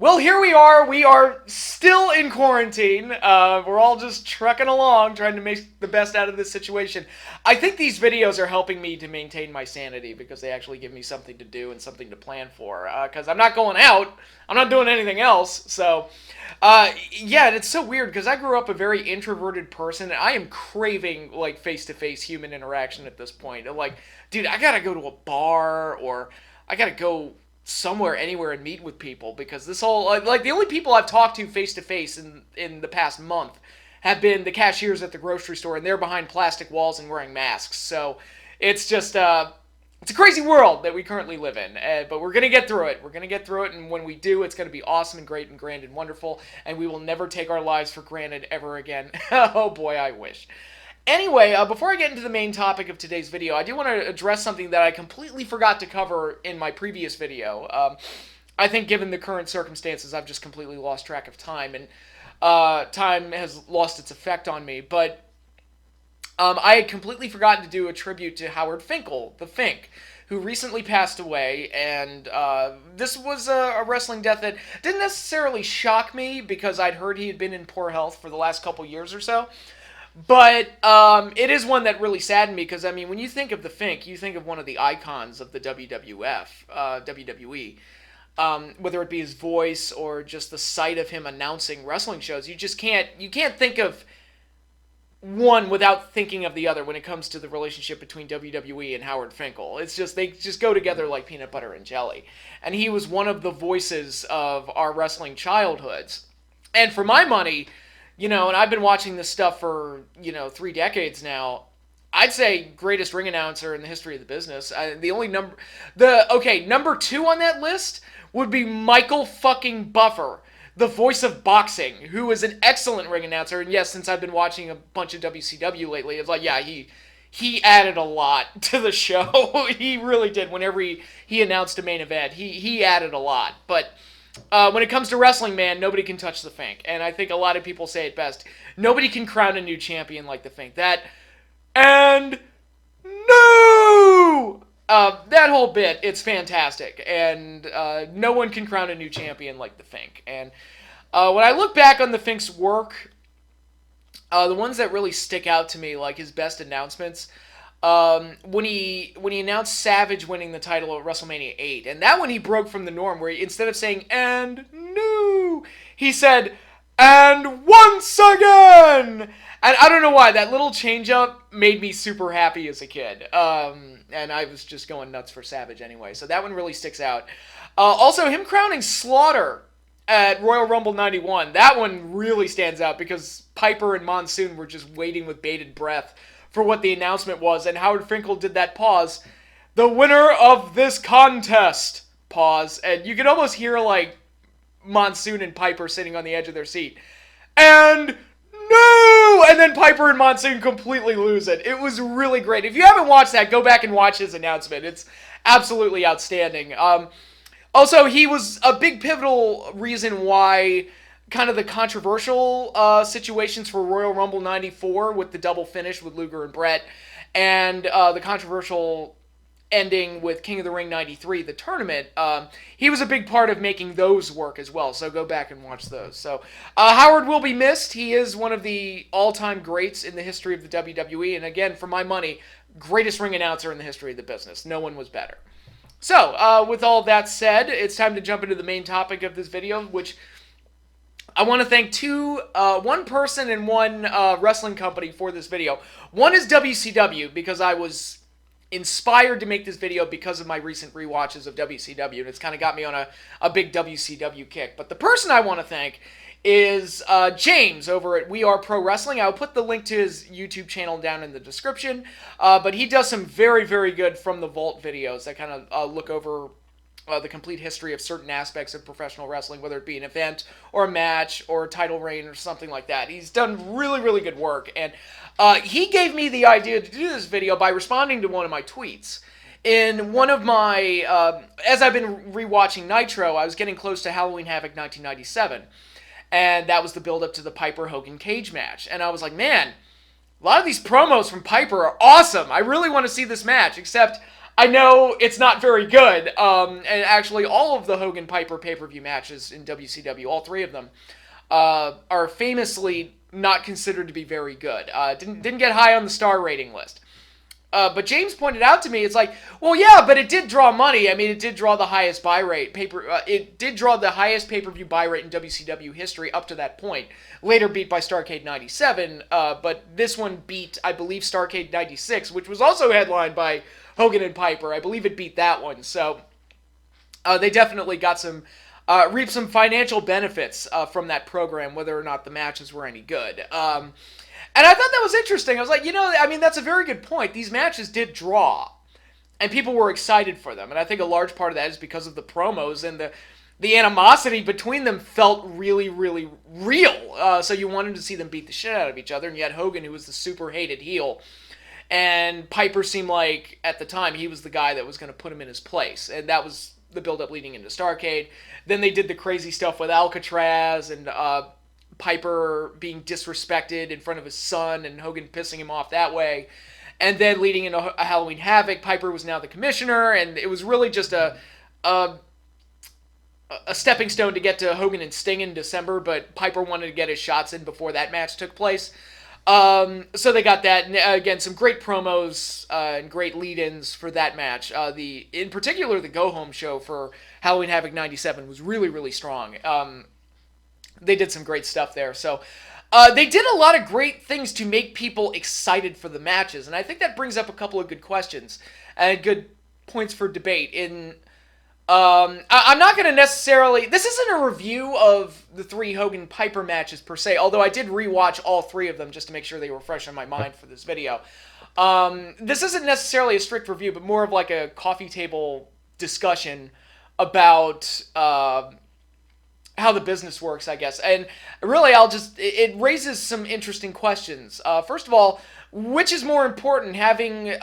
Well, here we are. We are still in quarantine. We're all just trucking along, trying to make the best out of this situation. I think these videos are helping me to maintain my sanity because they actually give me something to do and something to plan for. Because I'm not going out, I'm not doing anything else. So, yeah, and it's so weird because I grew up a very introverted person, and I am craving like face-to-face human interaction at this point. Like, dude, I gotta go to a bar or I gotta go somewhere, anywhere, and meet with people because this whole like the only people I've talked to face in the past month have been the cashiers at the grocery store, and they're behind plastic walls and wearing masks. So it's just it's a crazy world that we currently live in, but we're gonna get through it. We're gonna get through it, and when we do, it's gonna be awesome and great and grand and wonderful, and we will never take our lives for granted ever again. Oh boy, I wish. Anyway, before I get into the main topic of today's video, I do want to address something that I completely forgot to cover in my previous video. I think given the current circumstances, I've just completely lost track of time, and time has lost its effect on me. But I had completely forgotten to do a tribute to Howard Finkel, the Fink, who recently passed away, and this was a wrestling death that didn't necessarily shock me because I'd heard he had been in poor health for the last couple years or so. But it is one that really saddened me because, I mean, when you think of the Fink, you think of one of the icons of the WWE. Whether it be his voice or just the sight of him announcing wrestling shows, you can't think of one without thinking of the other when it comes to the relationship between WWE and Howard Finkel. It's just, they just go together like peanut butter and jelly. And he was one of the voices of our wrestling childhoods. And for my money, and I've been watching this stuff for, 3 decades now. I'd say greatest ring announcer in the history of the business. Number 2 on that list would be Michael fucking Buffer, the voice of boxing, who is an excellent ring announcer. And yes, since I've been watching a bunch of WCW lately, it's like, yeah, he added a lot to the show. He really did. Whenever he announced a main event, he added a lot. But when it comes to wrestling, man, nobody can touch the Fink. And I think a lot of people say it best. Nobody can crown a new champion like the Fink. That whole bit, it's fantastic. And no one can crown a new champion like the Fink. And when I look back on the Fink's work, the ones that really stick out to me, like his best announcements, when he announced Savage winning the title at WrestleMania 8, and that one he broke from the norm, where instead of saying "and new," he said "and once again." And I don't know why, that little change up made me super happy as a kid. And I was just going nuts for Savage anyway, so that one really sticks out. Also, him crowning Slaughter at Royal Rumble 91, that one really stands out because Piper and Monsoon were just waiting with bated breath for what the announcement was, and Howard Finkel did that pause. The winner of this contest, pause, and you can almost hear like Monsoon and Piper sitting on the edge of their seat. And no! And then Piper and Monsoon completely lose it. It was really great. If you haven't watched that, go back and watch his announcement. It's absolutely outstanding. Also, he was a big pivotal reason why kind of the controversial situations for Royal Rumble 94 with the double finish with Luger and Brett, and the controversial ending with King of the Ring 93, the tournament, he was a big part of making those work as well, so go back and watch those. So, Howard will be missed. He is one of the all-time greats in the history of the WWE, and again, for my money, greatest ring announcer in the history of the business. No one was better. So, with all that said, it's time to jump into the main topic of this video, which I want to thank one person and one wrestling company for this video. One is WCW, because I was inspired to make this video because of my recent rewatches of WCW, and it's kind of got me on a big WCW kick. But the person I want to thank is James over at We Are Pro Wrestling. I'll put the link to his YouTube channel down in the description, but he does some very, very good From the Vault videos that kind of look over the complete history of certain aspects of professional wrestling, whether it be an event or a match or a title reign or something like that. He's done really, really good work, and he gave me the idea to do this video by responding to one of my tweets. In one of my, as I've been rewatching Nitro, I was getting close to Halloween Havoc 1997, and that was the build-up to the Piper-Hogan cage match, and I was like, man, a lot of these promos from Piper are awesome. I really want to see this match, except I know it's not very good. And actually, all of the Hogan Piper pay-per-view matches in WCW, all three of them, are famously not considered to be very good. Didn't get high on the star rating list. But James pointed out to me, it's like, well, yeah, but it did draw money. I mean, it did draw the highest buy rate. It did draw the highest pay-per-view buy rate in WCW history up to that point. Later beat by Starrcade 97, but this one beat, I believe, Starrcade 96, which was also headlined by Hogan and Piper. I believe it beat that one. So they definitely got reaped some financial benefits from that program, whether or not the matches were any good. And I thought that was interesting. I was like, I mean, that's a very good point. These matches did draw, and people were excited for them. And I think a large part of that is because of the promos, and the animosity between them felt really, really real. So you wanted to see them beat the shit out of each other, and yet Hogan, who was the super hated heel, and Piper seemed like, at the time, he was the guy that was going to put him in his place. And that was the build-up leading into Starrcade. Then they did the crazy stuff with Alcatraz, and Piper being disrespected in front of his son and Hogan pissing him off that way. And then leading into a Halloween Havoc, Piper was now the commissioner, and it was really just a stepping stone to get to Hogan and Sting in December, but Piper wanted to get his shots in before that match took place. So they got that, and again, some great promos and great lead-ins for that match. In particular, the go-home show for Halloween Havoc 97 was really, really strong. They did some great stuff there. So they did a lot of great things to make people excited for the matches. And I think that brings up a couple of good questions and good points for debate. I'm not going to necessarily... This isn't a review of the 3 Hogan Piper matches per se, although I did rewatch all 3 of them just to make sure they were fresh on my mind for this video. This isn't necessarily a strict review, but more of like a coffee table discussion about... how the business works, I guess. And really, it raises some interesting questions. First of all, which is more important, having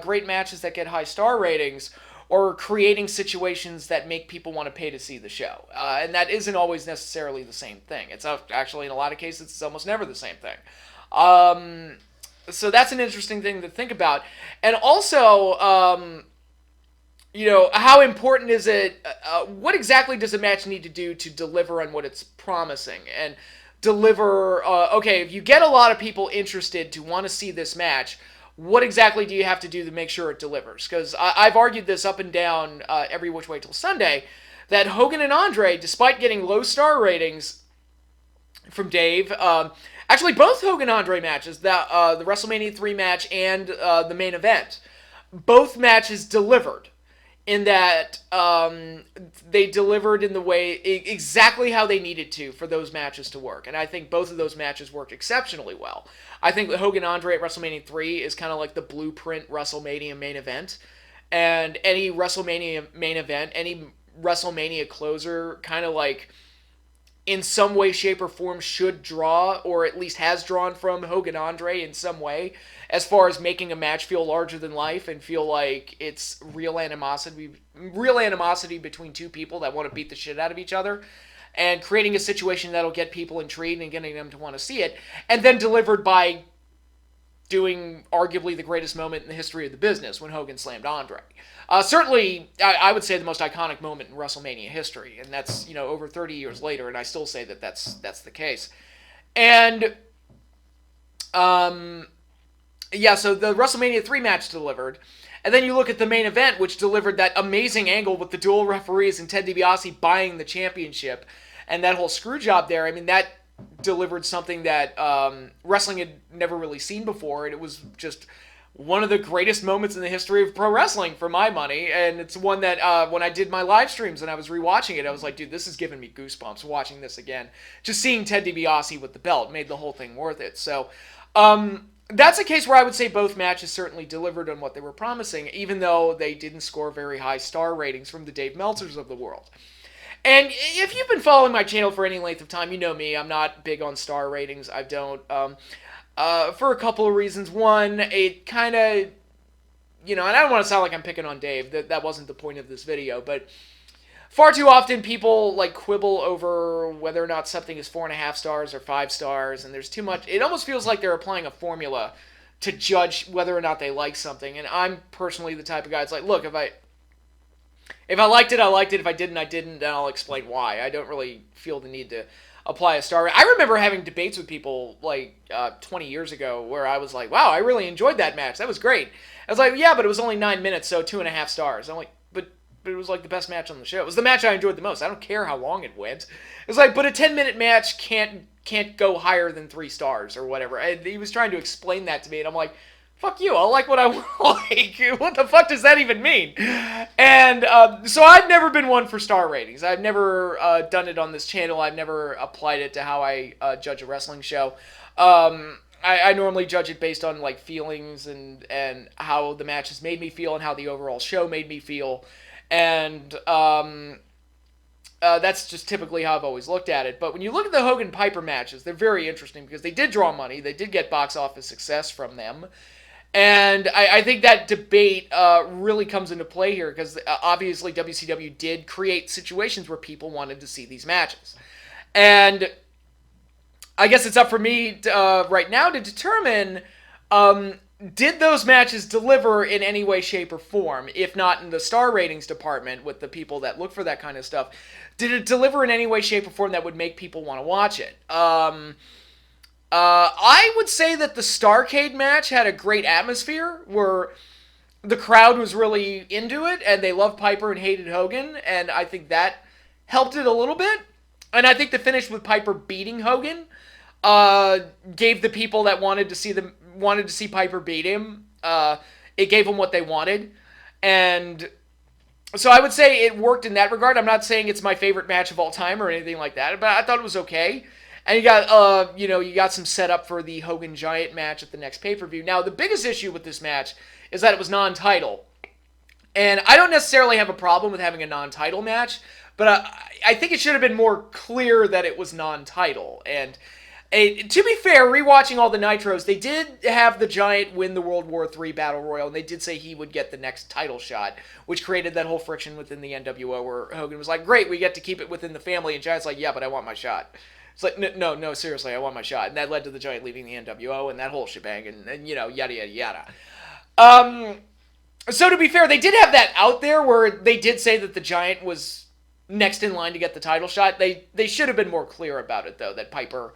great matches that get high star ratings, or creating situations that make people want to pay to see the show? And that isn't always necessarily the same thing. It's actually, in a lot of cases, it's almost never the same thing. So that's an interesting thing to think about. And also... how important is it, what exactly does a match need to do to deliver on what it's promising? And deliver, okay, if you get a lot of people interested to want to see this match, what exactly do you have to do to make sure it delivers? Because I've argued this up and down every which way till Sunday, that Hogan and Andre, despite getting low star ratings from Dave, actually both Hogan Andre matches, the WrestleMania 3 match and the main event, both matches delivered. In that they delivered in the way exactly how they needed to for those matches to work. And I think both of those matches worked exceptionally well. I think the Hogan Andre at WrestleMania 3 is kind of like the blueprint WrestleMania main event. And any WrestleMania main event, any WrestleMania closer, kind of like in some way, shape, or form should draw, or at least has drawn from Hogan Andre in some way, as far as making a match feel larger than life and feel like it's real animosity between two people that want to beat the shit out of each other, and creating a situation that'll get people intrigued and getting them to want to see it, and then delivered by doing arguably the greatest moment in the history of the business when Hogan slammed Andre. Certainly, I would say the most iconic moment in WrestleMania history, and that's, over 30 years later, and I still say that that's the case. And, so the WrestleMania 3 match delivered, and then you look at the main event, which delivered that amazing angle with the dual referees and Ted DiBiase buying the championship, and that whole screw job there. I mean, that delivered something that wrestling had never really seen before, and it was just one of the greatest moments in the history of pro wrestling, for my money. And it's one that when I did my live streams and I was rewatching it, I was like, dude, this is giving me goosebumps watching this again. Just seeing Ted DiBiase with the belt made the whole thing worth it. So that's a case where I would say both matches certainly delivered on what they were promising, even though they didn't score very high star ratings from the Dave Meltzers of the world. And if you've been following my channel for any length of time, you know me. I'm not big on star ratings. I don't. For a couple of reasons. One, it kind of, and I don't want to sound like I'm picking on Dave. That wasn't the point of this video. But far too often people quibble over whether or not something is 4.5 stars or 5 stars. And there's too much. It almost feels like they're applying a formula to judge whether or not they like something. And I'm personally the type of guy that's like, look, if I liked it, I liked it. If I didn't, I didn't. Then I'll explain why. I don't really feel the need to apply a star rating. I remember having debates with people like 20 years ago where I was like, wow, I really enjoyed that match. That was great. I was like, yeah, but it was only 9 minutes, so 2.5 stars. I'm like, but it was like the best match on the show. It was the match I enjoyed the most. I don't care how long it went. It's like, but a 10-minute match can't go higher than 3 stars or whatever. He was trying to explain that to me, and I'm like, fuck you, I'll like what I like. What the fuck does that even mean? And so I've never been one for star ratings. I've never done it on this channel. I've never applied it to how I judge a wrestling show. I normally judge it based on like feelings and how the match has made me feel and how the overall show made me feel. And that's just typically how I've always looked at it. But when you look at the Hogan-Piper matches, they're very interesting because they did draw money. They did get box office success from them. And I think that debate really comes into play here because obviously WCW did create situations where people wanted to see these matches. And I guess it's up for me right now to determine, did those matches deliver in any way, shape, or form? If not in the star ratings department with the people that look for that kind of stuff, did it deliver in any way, shape, or form that would make people want to watch it? I would say that the Starrcade match had a great atmosphere where the crowd was really into it and they loved Piper and hated Hogan, and I think that helped it a little bit. And I think the finish with Piper beating Hogan gave the people that wanted to see Piper beat him, it gave them what they wanted. And so I would say it worked in that regard. I'm not saying it's my favorite match of all time or anything like that, but I thought it was okay. And you got some setup for the Hogan Giant match at the next pay-per-view. Now, the biggest issue with this match is that it was non-title. And I don't necessarily have a problem with having a non-title match, but I think it should have been more clear that it was non-title. And to be fair, rewatching all the Nitros, they did have the Giant win the World War III Battle Royal, and they did say he would get the next title shot, which created that whole friction within the NWO where Hogan was like, great, we get to keep it within the family, and Giant's like, yeah, but I want my shot. It's like, no, seriously, I want my shot. And that led to the Giant leaving the NWO and that whole shebang and yada, yada, yada. So to be fair, they did have that out there where they did say that the Giant was next in line to get the title shot. They should have been more clear about it, though, that Piper...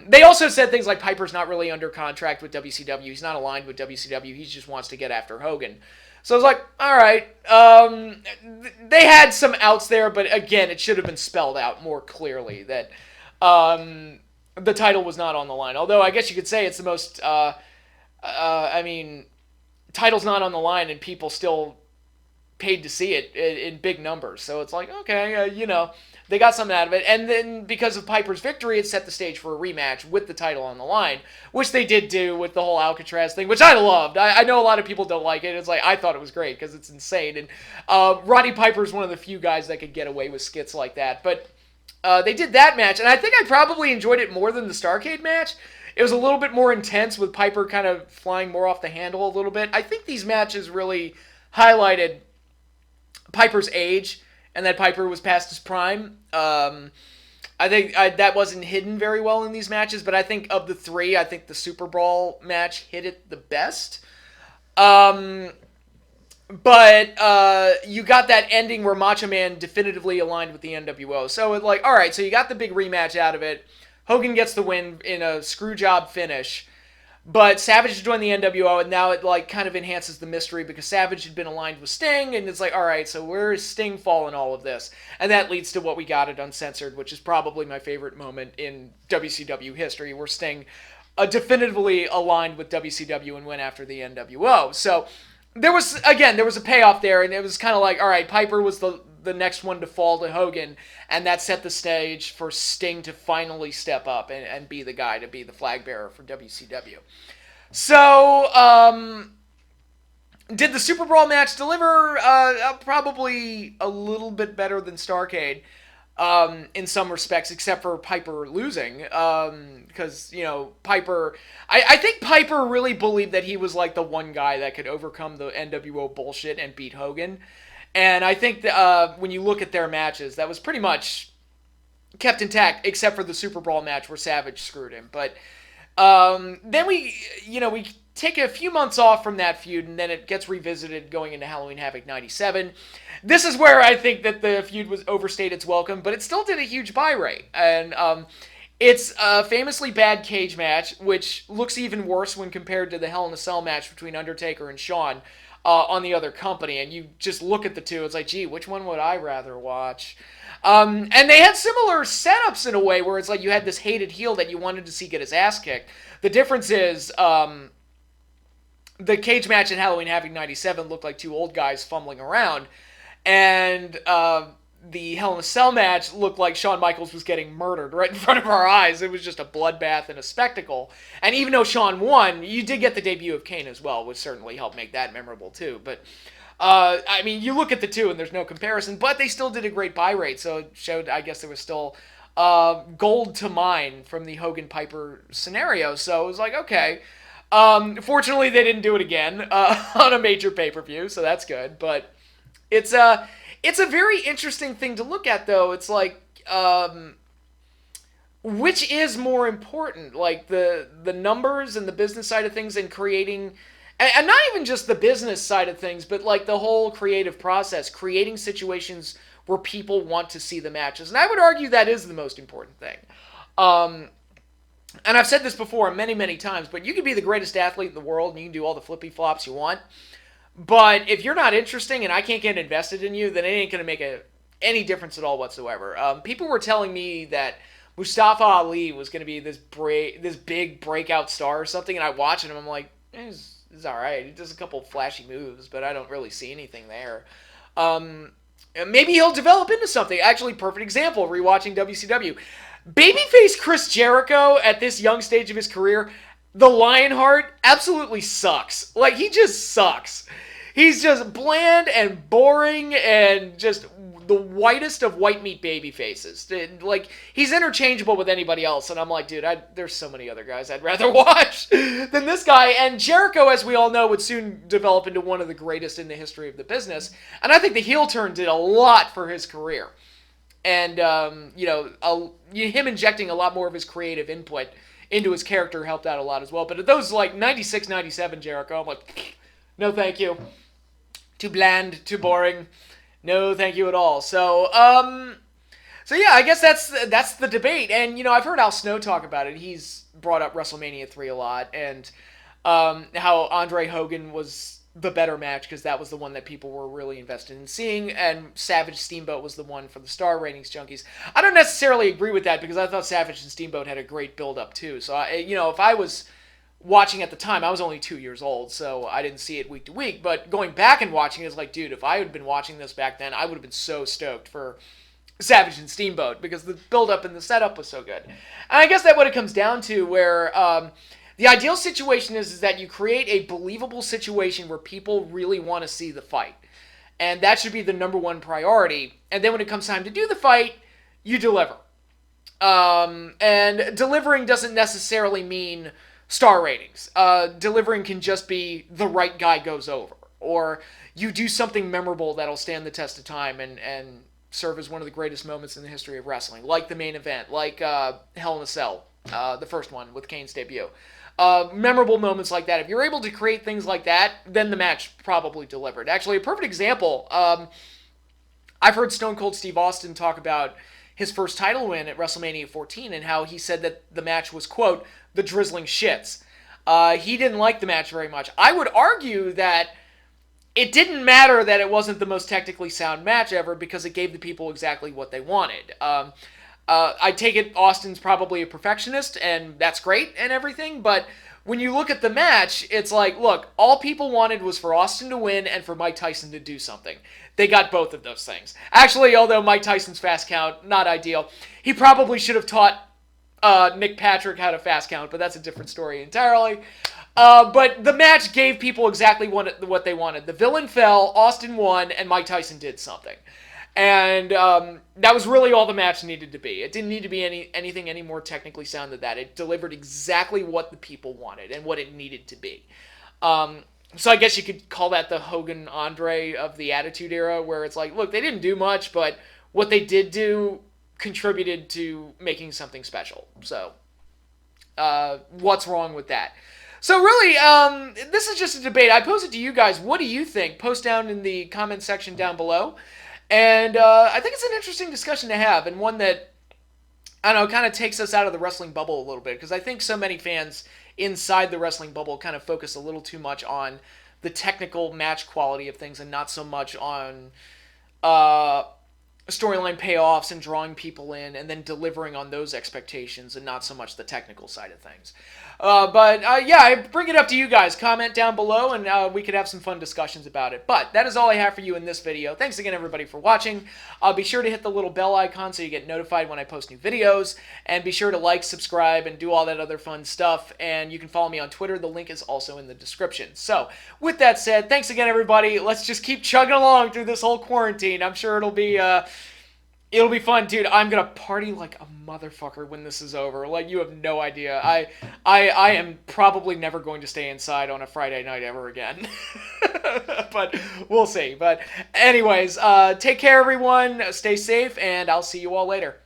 they also said things like Piper's not really under contract with WCW. He's not aligned with WCW. He just wants to get after Hogan. So I was like, all right. They had some outs there, but again, it should have been spelled out more clearly that... the title was not on the line. Although I guess you could say it's the most, title's not on the line and people still paid to see it in big numbers. So it's like, okay, they got something out of it. And then because of Piper's victory, it set the stage for a rematch with the title on the line, which they did do with the whole Alcatraz thing, which I loved. I know a lot of people don't like it. It's like, I thought it was great because it's insane. And Roddy Piper's one of the few guys that could get away with skits like that. But they did that match, and I think I probably enjoyed it more than the Starrcade match. It was a little bit more intense with Piper kind of flying more off the handle a little bit. I think these matches really highlighted Piper's age and that Piper was past his prime. I think that wasn't hidden very well in these matches, but I think of the three, I think the Super Brawl match hit it the best. But you got that ending where Macho Man definitively aligned with the NWO. So it all right, so you got the big rematch out of it. Hogan gets the win in a screw job finish. But Savage joined the NWO, and now it kind of enhances the mystery because Savage had been aligned with Sting, and it's like, all right, so where does Sting fall in all of this? And that leads to what we got at Uncensored, which is probably my favorite moment in WCW history, where Sting definitively aligned with WCW and went after the NWO. So there was a payoff there, and it was kind of like, all right, Piper was the next one to fall to Hogan, and that set the stage for Sting to finally step up and be the guy to be the flag bearer for WCW. So, did the Super Brawl match deliver? Probably a little bit better than Starrcade. In some respects, except for Piper losing, because, Piper... I think Piper really believed that he was, the one guy that could overcome the NWO bullshit and beat Hogan, and I think that, when you look at their matches, that was pretty much kept intact, except for the Super Brawl match where Savage screwed him, but, then we take a few months off from that feud, and then it gets revisited going into Halloween Havoc 97. This is where I think that the feud was overstayed its welcome, but it still did a huge buy rate. And it's a famously bad cage match, which looks even worse when compared to the Hell in a Cell match between Undertaker and Shawn on the other company. And you just look at the two, it's like, gee, which one would I rather watch? And they had similar setups in a way where it's like you had this hated heel that you wanted to see get his ass kicked. The difference is the cage match in Halloween Havoc 97 looked like two old guys fumbling around. And the Hell in a Cell match looked like Shawn Michaels was getting murdered right in front of our eyes. It was just a bloodbath and a spectacle. And even though Shawn won, you did get the debut of Kane as well, which certainly helped make that memorable too. But I mean, you look at the two and there's no comparison, but they still did a great buy rate. So it showed, I guess, there was still gold to mine from the Hogan Piper scenario. So it was like, okay. Fortunately, they didn't do it again on a major pay-per-view, so that's good. But it's a very interesting thing to look at, though. It's like, which is more important, like the numbers and the business side of things, and creating, and not even just the business side of things, but like the whole creative process, creating situations where people want to see the matches. And I would argue that is the most important thing. And I've said this before many, many times, but you can be the greatest athlete in the world and you can do all the flippy flops you want. But if you're not interesting and I can't get invested in you, then it ain't going to make any difference at all whatsoever. People were telling me that Mustafa Ali was going to be this big breakout star or something, and I watch him and I'm like, he's all right. He does a couple flashy moves, but I don't really see anything there. Maybe he'll develop into something. Actually, perfect example, rewatching WCW. Babyface Chris Jericho at this young stage of his career, the Lionheart, absolutely sucks. Like, he just sucks. He's just bland and boring and just the whitest of white meat baby faces. Like, he's interchangeable with anybody else, and I'm like, dude, there's so many other guys I'd rather watch than this guy. And Jericho, as we all know, would soon develop into one of the greatest in the history of the business. And I think the heel turn did a lot for his career. And, him injecting a lot more of his creative input into his character helped out a lot as well. But at those, like, 96, 97 Jericho, I'm like, no thank you. Too bland, too boring. No thank you at all. So yeah, I guess that's the debate. And, I've heard Al Snow talk about it. He's brought up WrestleMania 3 a lot. And how Andre Hogan was the better match because that was the one that people were really invested in seeing, and Savage Steamboat was the one for the star ratings junkies. I don't necessarily agree with that because I thought Savage and Steamboat had a great build-up too. So, if I was watching at the time, I was only 2 years old, so I didn't see it week to week, but going back and watching it is like, dude, if I had been watching this back then, I would have been so stoked for Savage and Steamboat because the build-up and the setup was so good. And I guess that's what it comes down to, where the ideal situation is that you create a believable situation where people really want to see the fight. And that should be the number one priority. And then when it comes time to do the fight, you deliver. And delivering doesn't necessarily mean star ratings. Delivering can just be the right guy goes over. Or you do something memorable that'll stand the test of time and serve as one of the greatest moments in the history of wrestling. Like the main event, like Hell in a Cell, the first one with Kane's debut. Memorable moments like that. If you're able to create things like that, then the match probably delivered. Actually, a perfect example, I've heard Stone Cold Steve Austin talk about his first title win at WrestleMania 14 and how he said that the match was, quote, the drizzling shits. He didn't like the match very much. I would argue that it didn't matter that it wasn't the most technically sound match ever because it gave the people exactly what they wanted. I take it Austin's probably a perfectionist, and that's great and everything, but when you look at the match, it's like, look, all people wanted was for Austin to win and for Mike Tyson to do something. They got both of those things. Actually, although Mike Tyson's fast count, not ideal, he probably should have taught Nick Patrick how to fast count, but that's a different story entirely. But the match gave people exactly what they wanted. The villain fell, Austin won, and Mike Tyson did something. And that was really all the match needed to be. It didn't need to be anything any more technically sound than that. It delivered exactly what the people wanted and what it needed to be. So I guess you could call that the Hogan Andre of the Attitude Era, where it's like, look, they didn't do much, but what they did do contributed to making something special. So what's wrong with that? So really, this is just a debate. I pose it to you guys. What do you think? Post down in the comment section down below. And I think it's an interesting discussion to have, and one that, I don't know, kind of takes us out of the wrestling bubble a little bit, because I think so many fans inside the wrestling bubble kind of focus a little too much on the technical match quality of things and not so much on uh, storyline payoffs and drawing people in and then delivering on those expectations and not so much the technical side of things. But yeah, I bring it up to you guys. Comment down below and we could have some fun discussions about it. But that is all I have for you in this video. Thanks again, everybody, for watching. Be sure to hit the little bell icon so you get notified when I post new videos. And be sure to like, subscribe, and do all that other fun stuff. And you can follow me on Twitter. The link is also in the description. So, with that said, thanks again, everybody. Let's just keep chugging along through this whole quarantine. I'm sure it'll be fun, dude. I'm gonna party like a motherfucker when this is over. Like, you have no idea. I am probably never going to stay inside on a Friday night ever again. But we'll see. But anyways, take care, everyone. Stay safe, and I'll see you all later.